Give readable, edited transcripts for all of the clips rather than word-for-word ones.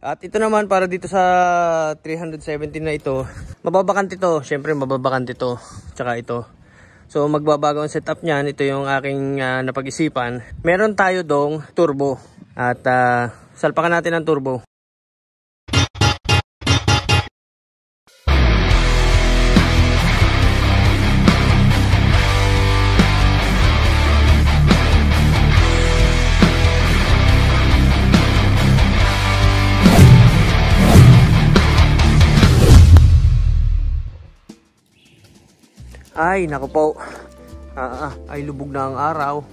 At ito naman para dito sa 317 na ito, mababakante ito. Syempre mababakante ito. Tsaka ito. So magbabago ang setup niyan. Ito yung aking napag-isipan. Meron tayo dong turbo. At salpakan natin ang turbo. Ay, naku po. Ay, lubog na ang araw.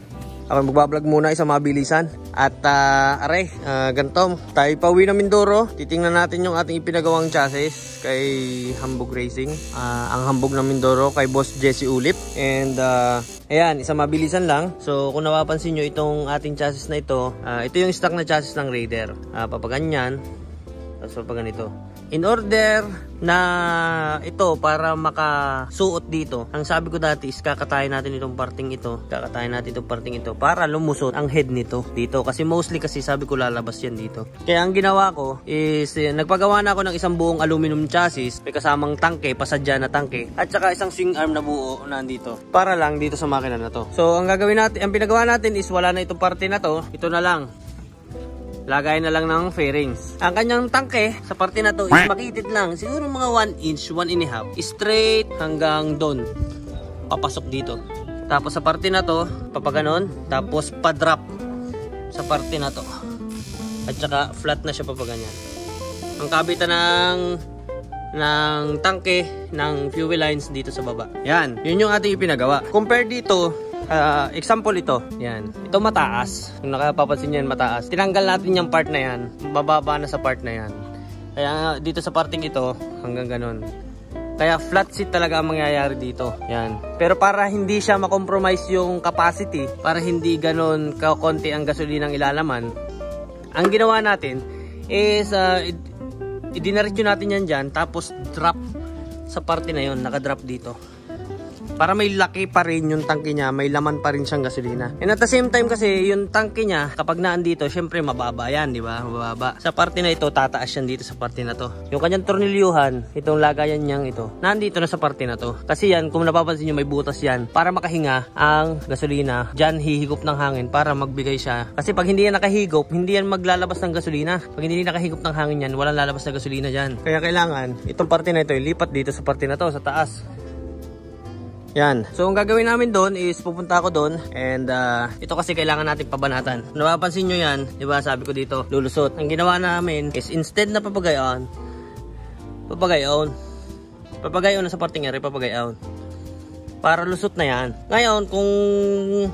Ako magbablog muna isang mabilisan. At ganito. Tayo pauwi ng Mindoro. Titingnan natin yung ating ipinagawang chassis kay Hambog Racing. Ang Hambog ng Mindoro kay Boss Jesse Ulip. And ayan, isang mabilisan lang. So kung napapansin nyo itong ating chassis na ito, ito yung stock na chassis ng Raider. Papaganyan. Tapos papaganito. In order na ito para makasuot dito, ang sabi ko dati is kakatayin natin itong parting ito. Kakatayin natin itong parting ito para lumusot ang head nito dito. Kasi mostly kasi sabi ko lalabas yan dito. Kaya ang ginawa ko is nagpagawa na ako ng isang buong aluminum chassis. May kasamang tangke, pasadya na tangke. At saka isang swing arm na buo nandito. Para lang dito sa makina na to. So ang gagawin natin, ang pinagawa natin is wala na itong parte na to. Ito na lang. Lagay na lang ng fairings. Ang kanyang tangke sa parte na to is makitid lang. Siguro mga 1 inch, 1.5. Straight hanggang doon. Papasok dito. Tapos sa parte na to, papaganon. Tapos pa-drop sa parte na to. At saka flat na siya papaganyan. Ang kabitan ng tangke ng fuel lines dito sa baba. Yan. Yun yung ating ipinagawa. Compare dito, example ito. Yan. Ito mataas. Kung nakapapansin nyo yan, mataas. Tinanggal natin yung part na yan. Bababa na sa part na yan. Kaya dito sa parting ito, hanggang ganun. Kaya flat seat talaga ang mangyayari dito. Yan. Pero para hindi siya makompromise yung capacity, para hindi ganun kakonti ang gasolinang ilalaman, ang ginawa natin is idinaretso natin yan dyan, tapos drop sa parte na yon, nakadrop dito. Para may laki pa rin yung tangke niya, may laman pa rin siyang gasolina. And at the same time kasi, yung tangke niya, kapag naandito, syempre mababa yan, di ba? Mababa. Sa parte na ito, tataas yan dito sa parte na to. Yung kanyang tornilyuhan, itong lagayan niyang ito, nandito na sa parte na to. Kasi yan, kung napapansin nyo, may butas yan. Para makahinga ang gasolina, dyan hihigop ng hangin para magbigay siya. Kasi pag hindi yan nakahigop, hindi yan maglalabas ng gasolina. Pag hindi nakahigop ng hangin yan, walang lalabas na gasolina dyan. Kaya kailangan, itong parte na ito, ilipat dito sa parte na to, sa taas. Yan. So, ang gagawin namin doon is pupunta ako doon and ito kasi kailangan natin pabanatan. Napapansin nyo yan, di ba? Sabi ko dito, lulusot. Ang ginawa namin is instead na papagayon na sa parting ere, papagayon. Para lusot na yan. Ngayon, kung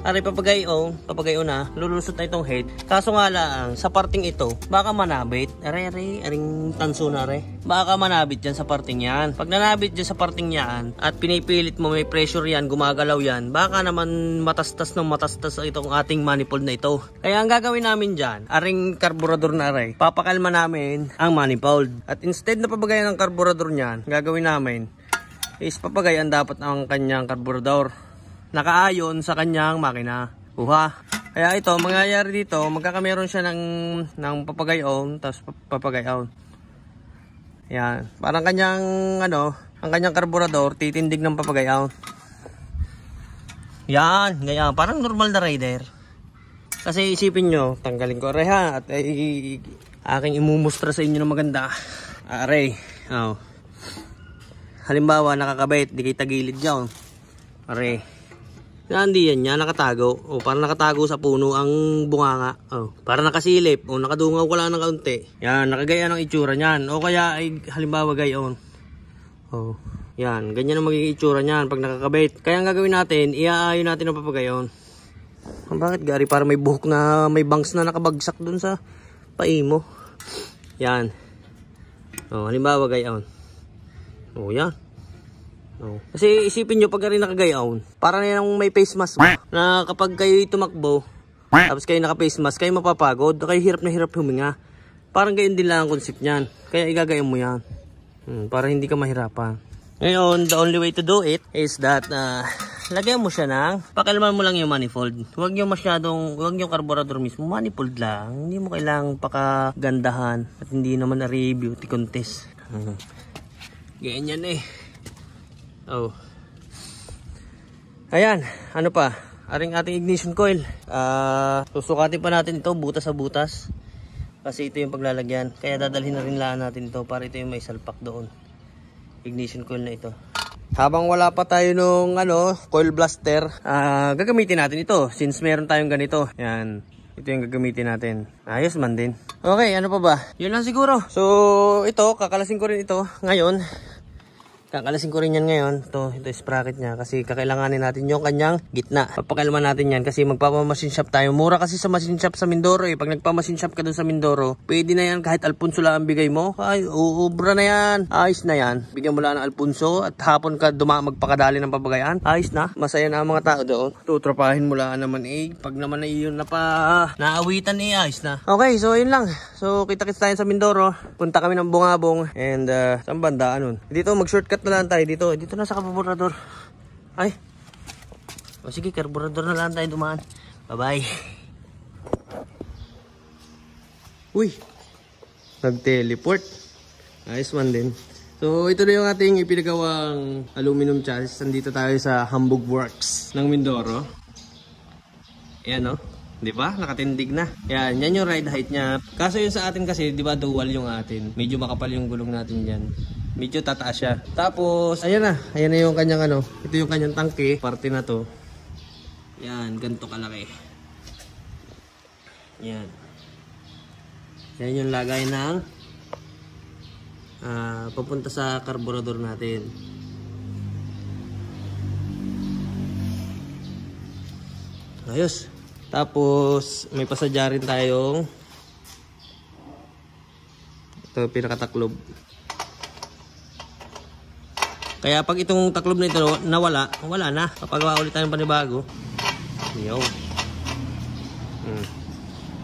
aray papagayon na, lulusot na itong head. Kaso nga lang, sa parting ito, baka manabit. Aring tanso na re. Baka manabit dyan sa parting yan. Pag nanabit dyan sa parting yan, at pinipilit mo may pressure yan, gumagalaw yan, baka naman matastas itong ating manifold na ito. Kaya ang gagawin namin dyan, aring karburador na aray, papakalma namin ang manifold. At instead na papagayan ng karburador niyan, gagawin namin, is papagayan dapat ang kanyang karburador nakaayon sa kanyang makina. Kaya ito, mangyayari dito, magkakameron siya ng papagayon, tapos papagayon. Yan. Parang kanyang, ang kanyang karburador, titindig ng papagayon. Yan, ganyan. Parang normal na Raider. Kasi isipin nyo, tanggalin ko aray ha, at aking imumustra sa inyo ng maganda. Aray. Halimbawa, nakakabait, di kita gilid dyan. Pare. Hindi yan niya, nakatago. Parang nakatago sa puno ang bunganga. Parang nakasilip. Nakadungaw ko lang ng kaunti. Yan, nakagaya ng itsura niyan. O kaya, halimbawa gayon. Yan, ganyan ang magiging itsura niyan pag nakakabait. Kaya ang gagawin natin, iaayon natin ang papagayon. Bakit gari? Para may buhok na, may bangs na nakabagsak dun sa paimo. Yan. Halimbawa gayon. Yan. Kasi isipin nyo pag rin nakagayaon, para na yung may face mask na kapag kayo tumakbo, tapos kayo naka face mask, kayo mapapagod, kayo hirap na hirap huminga. Parang gayon din lang ang concept nyan. Kaya igagayon mo yan. Para hindi ka mahirapan. Ngayon, the only way to do it is that lagyan mo siya ng, pakialaman mo lang yung manifold. Huwag yung carburetor mismo, manifold lang. Hindi mo kailangang pakagandahan at hindi naman beauty contest. Ganyan eh. Oh. Ayan, ano pa? Aring ating ignition coil. Susukatin pa natin ito butas sa butas. Kasi ito yung paglalagyan. Kaya dadalhin na rin lang natin ito para ito yung may salpak doon. Ignition coil na ito. Habang wala pa tayo nung coil blaster, gagamitin natin ito since meron tayong ganito. Yan. Ito yung gagamitin natin. Ayos man din. Okay, ano pa ba? Yun lang siguro. So, ito, kakalasin ko rin ito ngayon. Kakalasin ko rin yan ngayon. Ito sprocket niya kasi kakailanganin natin yung kanyang gitna. Papakailaman natin yan kasi magpapamachine shop tayo. Mura kasi sa machine shop sa Mindoro eh. Pag nagpamachine shop ka dun sa Mindoro, pwede na yan kahit Alfonso lang ang bigay mo. Ay, uubra na yan. Ayos na yan. Bigyan mo lang ng Alfonso at hapon ka magpakadali ng papagayan. Ayos na. Masaya na ang mga tao doon. Tutrapahin mo lang naman eh. Pag naman ay yun na pa naawitan eh, ayos na. Okay, so yun lang. So kita-kits tayo sa Mindoro. Punta kami ng Bungabong and saan banda? Dito mag-shortcut na lang tayo dito. Dito na sa carburetor. Ay. O sige, carburetor na lang tayo dumaan. Bye-bye. Uy. Nag-teleport. Ayos man din. So, ito na yung ating ipinagawang aluminum chassis. Nandito tayo sa Hamburg Works ng Mindoro. Ayan o. Diba? Nakatindig na. Yan yung ride height niya. Kaso yun sa atin kasi, diba dual yung atin. Medyo makapal yung gulong natin dyan. Medyo tataas siya. Tapos, ayan na yung kanyang ito yung kanyang tangke. Parte na to. Yan, ganito kalaki. Yan. Yan yung lagay ng papunta sa carburetor natin. Ayos. Tapos, may pasadya rin tayong ito, pinakataklob. Kaya pag itong taklob na ito nawala, wala na. Papagawa ulit tayong panibago. Yo.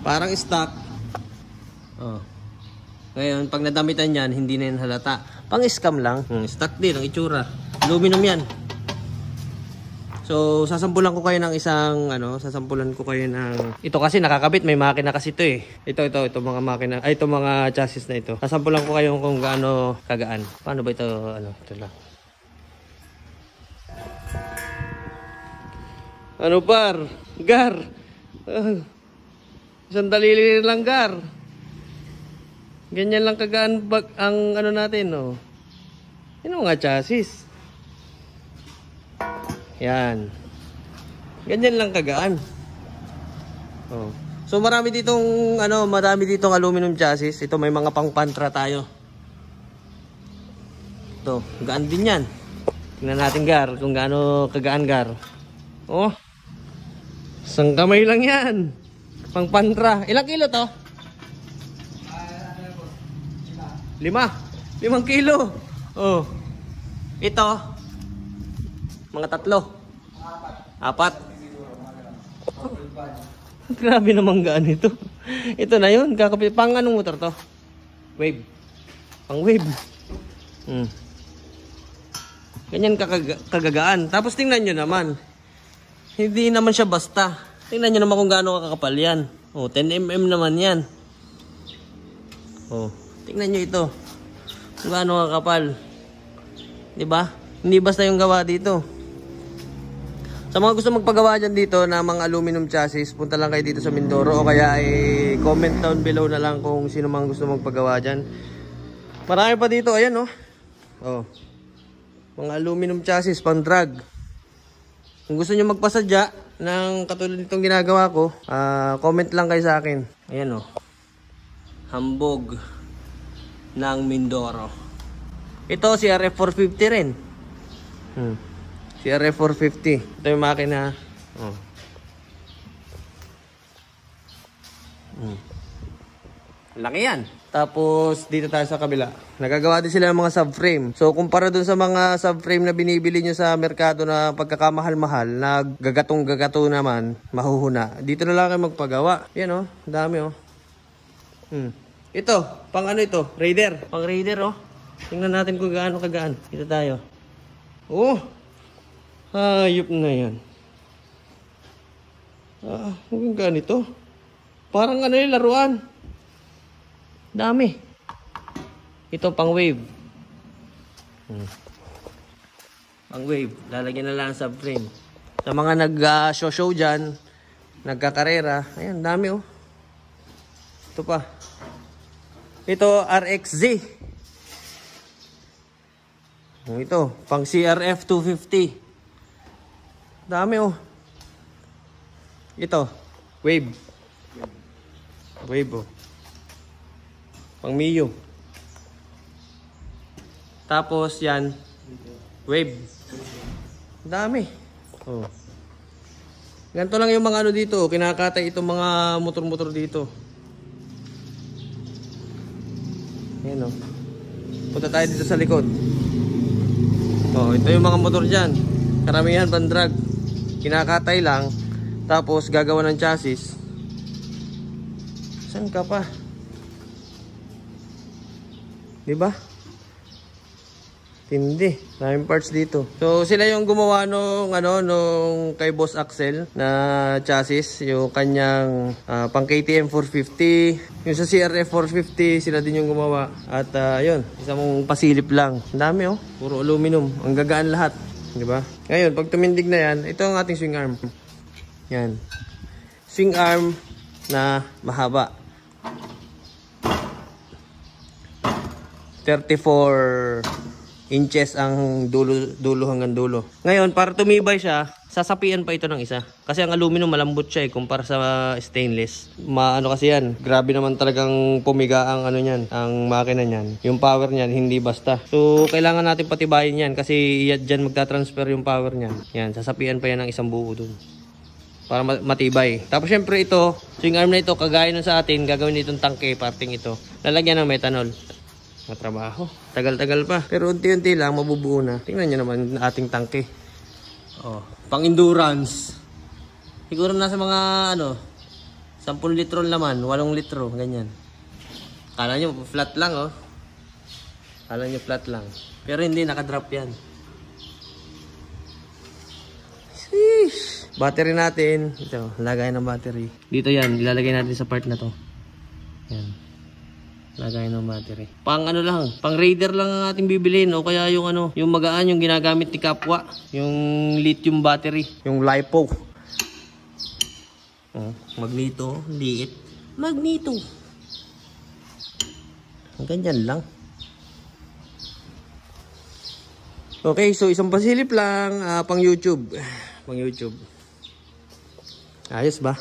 Parang stock. Oh. Ngayon, pag nadamitan yan, hindi na yan halata. Pang-scam lang. Stock din ang itsura. Aluminum yan. So, sasampulan ko kayo ng sasampulan ko kayo ng ito kasi nakakabit, may makina kasi ito eh. Ito mga makina, ito mga chassis na ito. Sasampulan ko kayo kung gaano kagaan. Paano ba ito ito lang. Par? Gar. Isang dalili lang, Gar. Ganyan lang kagaan ang natin, no. Yan mga chassis. Yan. Ganyan lang kagaan. Oh. So marami ditong aluminum chassis. Ito may mga pang-pantra tayo. Ito, gaan din yan. Tingnan natin, Gar, kung gaano kagaan, Gar. Oh. Isang kamay lang yan. Pang-pantra. Ilang kilo to? 5 kilo. Oh. Ito. Mga 3. 4. Grabe naman gaan ito. Ito na yun. Kakapit. Pang anong motor to? Wave. Pang wave. Ganyan kagagaan. Tapos tingnan nyo naman. Hindi naman siya basta. Tingnan nyo naman kung gaano kakapal yan. Oh, 10mm naman yan. Oh, tingnan nyo ito. Kung gaano kakapal. Diba? Hindi basta yung gawa dito. Sa mga gusto magpagawa dyan dito na mga aluminum chassis, punta lang kayo dito sa Mindoro o kaya ay comment down below na lang kung sino mang gusto magpagawa dyan. Marami pa dito, ayan oh. Oh. Mga aluminum chassis pang drag. Kung gusto nyo magpasadya ng katulad nitong ginagawa ko, comment lang kayo sa akin. Ayan oh. Hambog ng Mindoro. Ito si RF450 rin. Si RF450. Ito yung makina. Oh. Laki yan. Tapos dito tayo sa kabila. Nagagawa din sila ng mga subframe. So kumpara dun sa mga subframe na binibili nyo sa merkado na pagkakamahal-mahal, na gagatong-gagato naman, mahuhuna. Dito na lang kayo magpagawa. Yan oh, dami oh. Ito, pang ano ito? Raider. Pang Raider oh. Tingnan natin kung gaano kagaan. Dito tayo. Oh. Hayop na yan. Ang ganito. Parang ano yung laruan. Dami. Ito pang wave. Pang wave. Lalagyan na lang sa subframe. Sa mga nag-show dyan, nagkakarera. Ayan, dami oh. Ito pa. Ito, RXZ. Ito, pang CRF 250. Dami oh. Ito, wave. Wave oh. Pang Mio. Tapos yan, wave. Dami. Oh. Ganito lang yung mga ano dito, kinakatay itong mga motor-motor dito. Ayan oh. Punta tayo dito sa likod. Oh, ito yung mga motor dyan. Karamihan pan-drag. Kinakatay lang. Tapos gagawa ng chassis. Saan ka pa? Diba? Tindi. Daming parts dito. So sila yung gumawa nung kay Boss Axel na chassis, yung kanyang pang KTM 450, yung sa CRF 450, sila din yung gumawa. At yun, isang pasilip lang. Ang dami oh, puro aluminum. Ang gagaan lahat, di ba? Ngayon, pag tumindig na yan, ito ang ating swing arm. Yan. Swing arm na mahaba. 34 inches ang dulo hanggang dulo. Ngayon, para tumibay siya, sasapian pa ito ng isa. Kasi ang aluminum malambot siya kumpara sa stainless. Ano kasi yan, grabe naman talagang pumiga ang ano niyan, ang makina niyan. Yung power niyan, hindi basta. So, kailangan natin patibayin yan kasi diyan magta-transfer yung power niyan. Yan, sasapian pa yan ng isang buo dun. Para matibay. Tapos syempre ito, swing arm na ito, kagaya nun sa atin, gagawin itong tangke, parting ito. Lalagyan ng methanol. Matrabaho. Tagal-tagal pa. Pero unti-unti lang, mabubuo na. Tingnan nyo naman ating tangke. Oh, pang endurance. Siguro nasa mga 10 litro laman, 8 litro, ganyan. Kala nyo flat lang oh. Kala nyo flat lang. Pero hindi, nakadrop yan. Sheesh. Battery natin. Ito, lagay ng battery. Dito yan, ilalagay natin sa part na to. Yan. Lagay ng battery. Pang lang, pang Raider lang ang ating bibilin o kaya yung yung magaan yung ginagamit ni Kapwa, yung lithium battery, yung LiPo. Magneto, liit. Magneto. Ganyan lang. Okay, so isang pasilip lang pang YouTube. Pang YouTube. Ayos ba?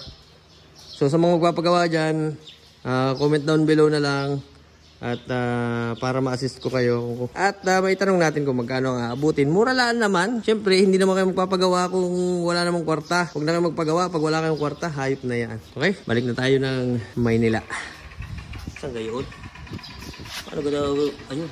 So sa mga magpapagawa dyan, comment down below na lang at para ma-assist ko kayo. At may tanong natin kung magkano ang aabutin. Mura lang naman. Siyempre, hindi naman kayo magpapagawa kung wala namang kwarta. Huwag na kayo magpagawa pag wala kayong kwarta. Hayop na yan. Okay? Balik na tayo ng Maynila. Saan gayon? Ano ba daw? Ayun.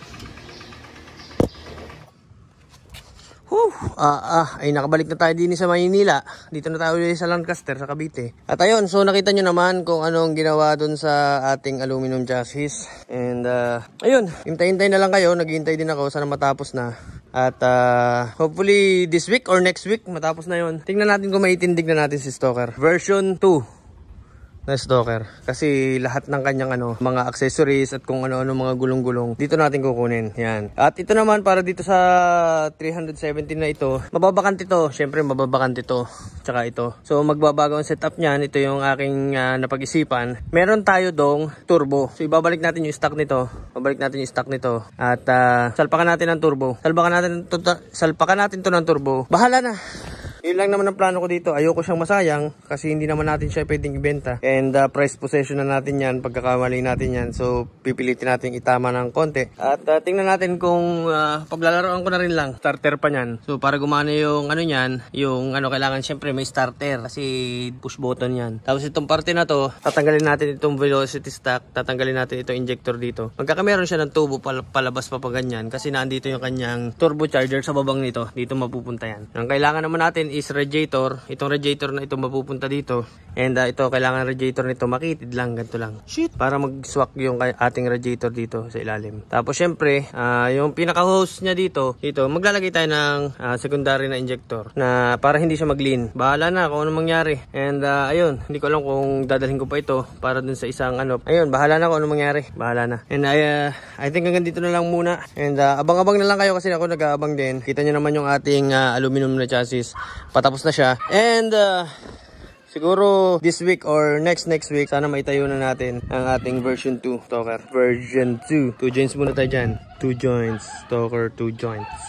Ay nakabalik na tayo din sa Maynila. Dito na tayo sa Lancaster, sa Cavite. At ayun, so nakita nyo naman kung anong ginawa dun sa ating aluminum chassis. And ayun, hintay-hintay na lang kayo. Naghihintay din ako, sana matapos na. At hopefully this week or next week matapos na yun. Tingnan natin kung maitindig na natin si Stalker version 2 na Stalker. Kasi lahat ng kanyang mga accessories at kung ano-ano mga gulong-gulong dito natin kukunin. Yan. At ito naman para dito sa 317 na ito, mababakant ito. Syempre mababakant ito. Tsaka ito. So magbabago ang setup niyan. Ito yung aking napag-isipan. Meron tayo dong turbo. So ibabalik natin yung stock nito. Babalik natin yung stock nito. At salpakan natin ang turbo. Salpakan natin to ng turbo. Bahala na. Yun lang naman ang plano ko dito. Ayoko siyang masayang kasi hindi naman natin siya pwedeng ibenta. And price possession na natin yan. Pagkakamali natin yan. So pipilitin natin itama ng konti. At tingnan natin kung paglalaroan ko na rin lang. Starter pa nyan. So para gumana yung nyan. Yung kailangan syempre may starter. Kasi push button yan. Tapos itong parte na to, tatanggalin natin itong velocity stack. Tatanggalin natin itong injector dito. Magkakameron siya ng tubo palabas pa ganyan. Kasi nandito yung kanyang turbocharger sa babang nito. Dito mapupunta yan. Ang kailangan naman natin is radiator. Itong radiator na ito mapupunta dito. And ito, kailangan radiator nito makitid lang, ganito lang. Shit! Para mag-swak yung ating radiator dito sa ilalim. Tapos syempre, yung pinaka-hose niya dito, maglalagay tayo ng secondary na injector na para hindi siya mag-lean. Bahala na kung ano mangyari. And ayun, hindi ko alam kung dadalhin ko pa ito para dun sa isang ano. Ayun, bahala na kung ano mangyari. Bahala na. And I think hanggang dito na lang muna. And abang-abang na lang kayo kasi ako nag-aabang din. Kita nyo naman yung ating aluminum na chassis. Patapos na siya. And siguro this week or next week, sana maitayo na natin ang ating version 2 Stalker. Version 2. 2 joints muna tayo dyan. 2 joints. Stalker 2 joints.